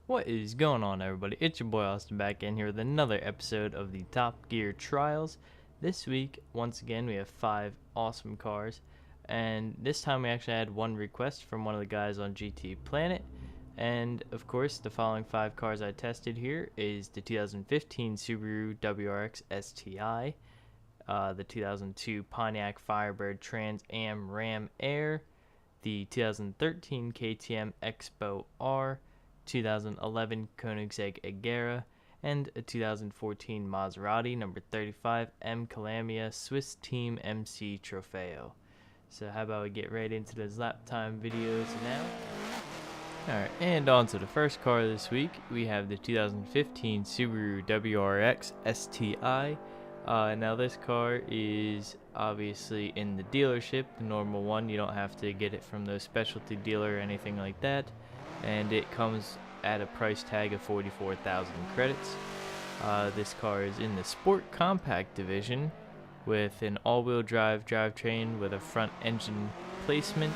What is going on, everybody? It's your boy Austin back in here with another episode of the Top Gear Trials. This week, once again, we have 5 awesome cars, and this time we actually had one request from one of the guys on GT Planet. And of course, the following 5 cars I tested here is the 2015 Subaru WRX STI, the 2002 Pontiac Trans Am Ram Air, the 2013 KTM XBow R, 2011 Koenigsegg Agera, and a 2014 Maserati number 35 M Columbia Swiss Team MC Trofeo. So how about we get right into those lap time videos now. Alright, and on to the first car this week. We have the 2015 Subaru WRX STI. Now this car is obviously in the dealership, the normal one. You don't have to get it from the specialty dealer or anything like that. And it comes at a price tag of 44,000 credits. This car is in the Sport Compact division with an all-wheel drive drivetrain with a front engine placement.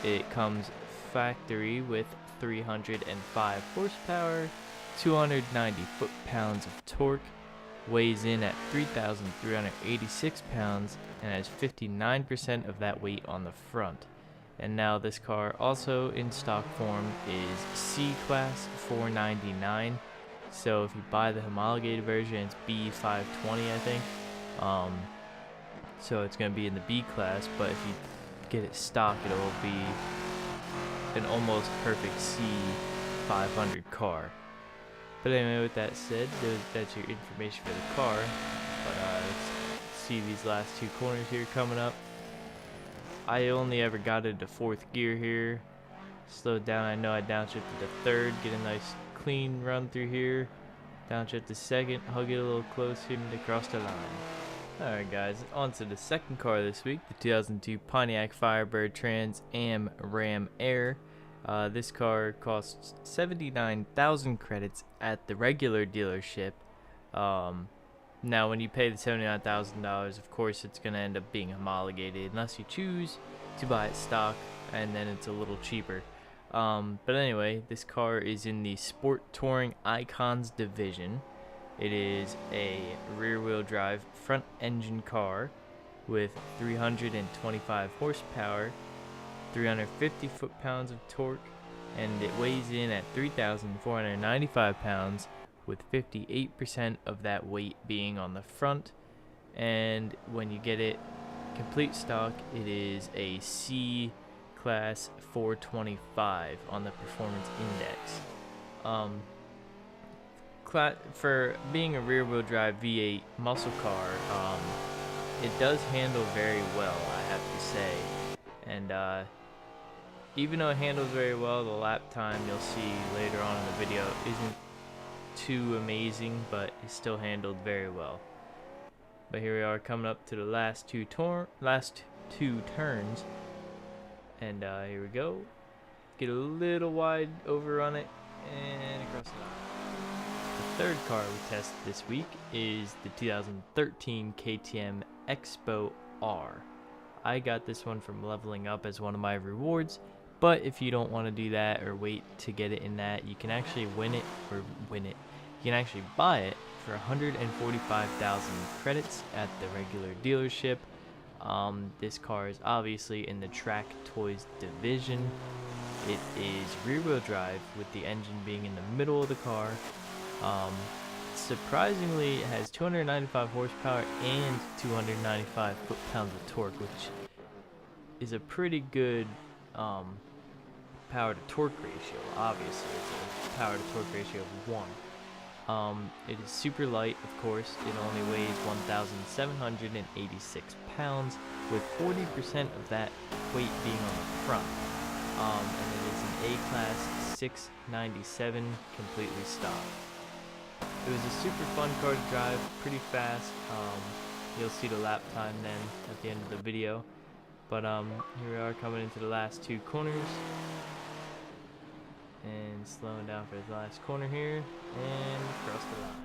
It comes factory with 305 horsepower, 290 foot-pounds of torque, weighs in at 3,386 pounds, and has 59% of that weight on the front. And now this car, also in stock form, is C-Class 499. So if you buy the homologated version, it's B520, I think. So it's going to be in the B class, but if you get it stock, it'll be an almost perfect C500 car. But anyway, with that said, that's your information for the car. But let's see these last 2 corners here coming up. I only ever got it to 4th gear here. Slowed down, I know I downshifted to 3rd, get a nice clean run through here. Downshift to 2nd, hug it a little closer and across the line. Alright guys, on to the second car this week, the 2002 Pontiac Trans Am Ram Air. This car costs 79,000 credits at the regular dealership. Now, when you pay the $79,000, of course, it's going to end up being homologated unless you choose to buy it stock, and then it's a little cheaper. But anyway, this car is in the Sport Touring Icons division. It is a rear-wheel drive front-engine car with 325 horsepower, 350 foot-pounds of torque, and it weighs in at 3,495 pounds, with 58% of that weight being on the front. And when you get it complete stock, it is a C class 425 on the performance index. For being a rear-wheel drive V8 muscle car, it does handle very well, I have to say. And even though it handles very well, the lap time you'll see later on in the video isn't too amazing, but it's still handled very well. But here we are coming up to the last two turns, and here we go. Get a little wide over on it and across the line. The third car we tested this week is the 2013 KTM XBow R. I got this one from leveling up as one of my rewards, but if you don't want to do that or wait to get it in that, you can actually you can actually buy it for 145,000 credits at the regular dealership. This car is obviously in the Track Toys division. It is rear-wheel drive with the engine being in the middle of the car. Surprisingly, it has 295 horsepower and 295 foot-pounds of torque, which is a pretty good power to torque ratio. Obviously, it's a power to torque ratio of 1. It is super light, of course. It only weighs 1,786 pounds, with 40% of that weight being on the front. And it is an A-Class 697, completely stock. It was a super fun car to drive, pretty fast. You'll see the lap time then at the end of the video. But here we are coming into the last 2 corners. And slowing down for the last corner here, and across the line.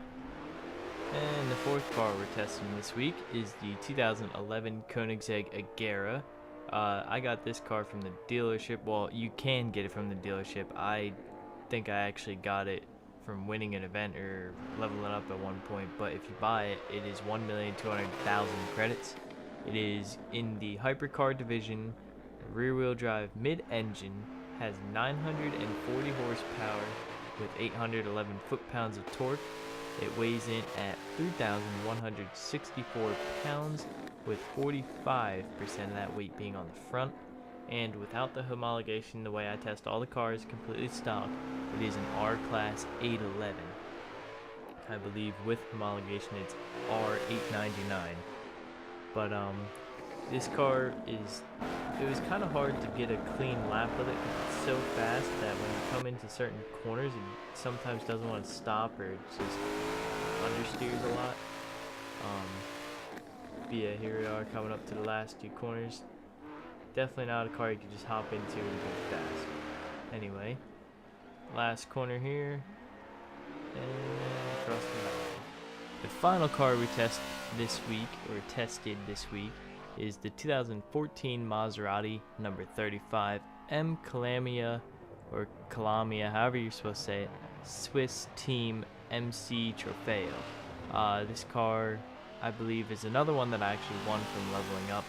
And the fourth car we're testing this week is the 2011 Koenigsegg Agera. I got this car from the dealership. Well, you can get it from the dealership. I think I actually got it from winning an event or leveling up at one point, but if you buy it, it is 1,200,000 credits. It is in the hypercar division, rear-wheel drive mid-engine, has 940 horsepower with 811 foot-pounds of torque. It weighs in at 3,164 pounds, with 45% of that weight being on the front. And without the homologation, the way I test all the cars, completely stock, it is an R-Class 811. I believe with homologation it's R899. But this car it was kind of hard to get a clean lap with it because it's so fast that when you come into certain corners, it sometimes doesn't want to stop, or it just understeers a lot. But yeah, here we are coming up to the last two corners. Definitely not a car you can just hop into and go fast. Anyway, last corner here, and across the line. The final car we tested this week, is the 2014 Maserati number 35 M Columbia, or Columbia, however you're supposed to say it, Swiss Team MC Trofeo. This car, I believe, is another one that I actually won from leveling up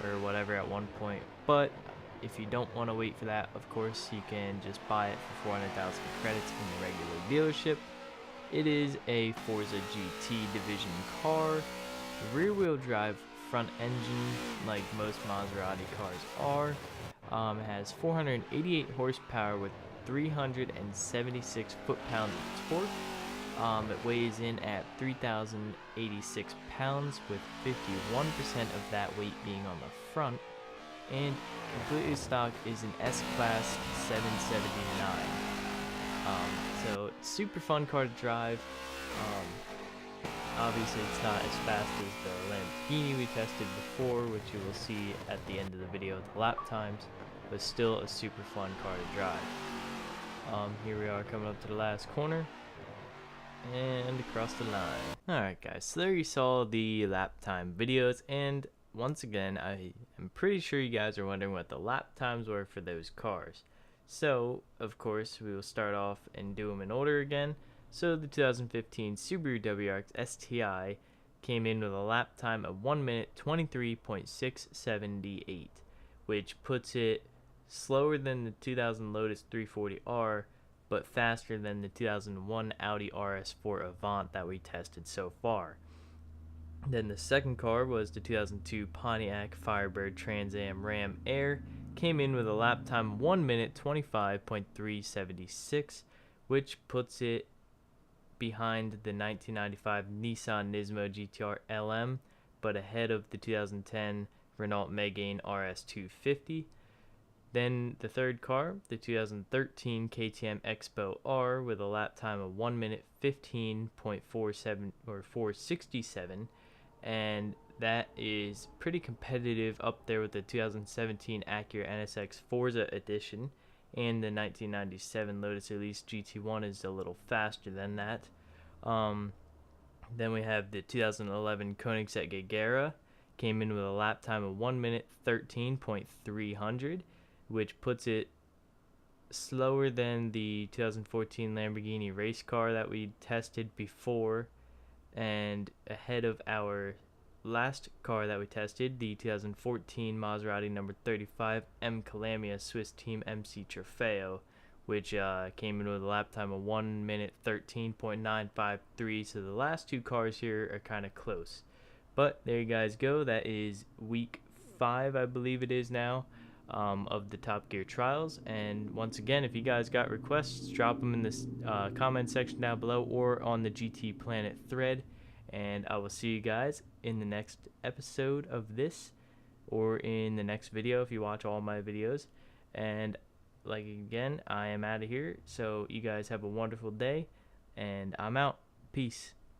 or whatever at one point, but if you don't want to wait for that, of course, you can just buy it for 400,000 credits in the regular dealership. It is a Forza GT division car, rear-wheel drive front engine, like most Maserati cars are. It has 488 horsepower with 376 foot-pounds of torque. It weighs in at 3,086 pounds, with 51% of that weight being on the front. And completely stock is an S-Class 779. So super fun car to drive. Obviously it's not as fast as the Lamborghini we tested before, which you will see at the end of the video, the lap times, but still a super fun car to drive. Here we are coming up to the last corner and across the line. Alright guys, so there you saw the lap time videos, and once again, I am pretty sure you guys are wondering what the lap times were for those cars. So, of course, we will start off and do them in order again. So, the 2015 Subaru WRX STI came in with a lap time of 1 minute 23.678, which puts it slower than the 2000 Lotus 340R, but faster than the 2001 Audi RS4 Avant that we tested so far. Then the second car was the 2002 Pontiac Trans Am Ram Air. Came in with a lap time of 1 minute 25.376, which puts it behind the 1995 Nissan Nismo GTR LM, but ahead of the 2010 Renault Megane RS250. Then the third car, the 2013 KTM XBow R, with a lap time of 1 minute 15.47 or 467, and that is pretty competitive up there with the 2017 Acura NSX Forza Edition, and the 1997 Lotus Elise GT1 is a little faster than that. Then we have the 2011 Koenigsegg Agera, came in with a lap time of 1 minute 13.300, which puts it slower than the 2014 Lamborghini race car that we tested before, and ahead of our last car that we tested, the 2014 Maserati number 35 M Columbia Swiss Team MC Trofeo, which came in with a lap time of 1 minute 13.953. So the last two cars here are kind of close. But there you guys go. That is week 5, I believe it is now, of the Top Gear Trials. And once again, if you guys got requests, drop them in the comment section down below or on the GT Planet thread. And I will see you guys in the next episode of this, or in the next video if you watch all my videos. And like again, I am out of here. So you guys have a wonderful day, and I'm out. Peace.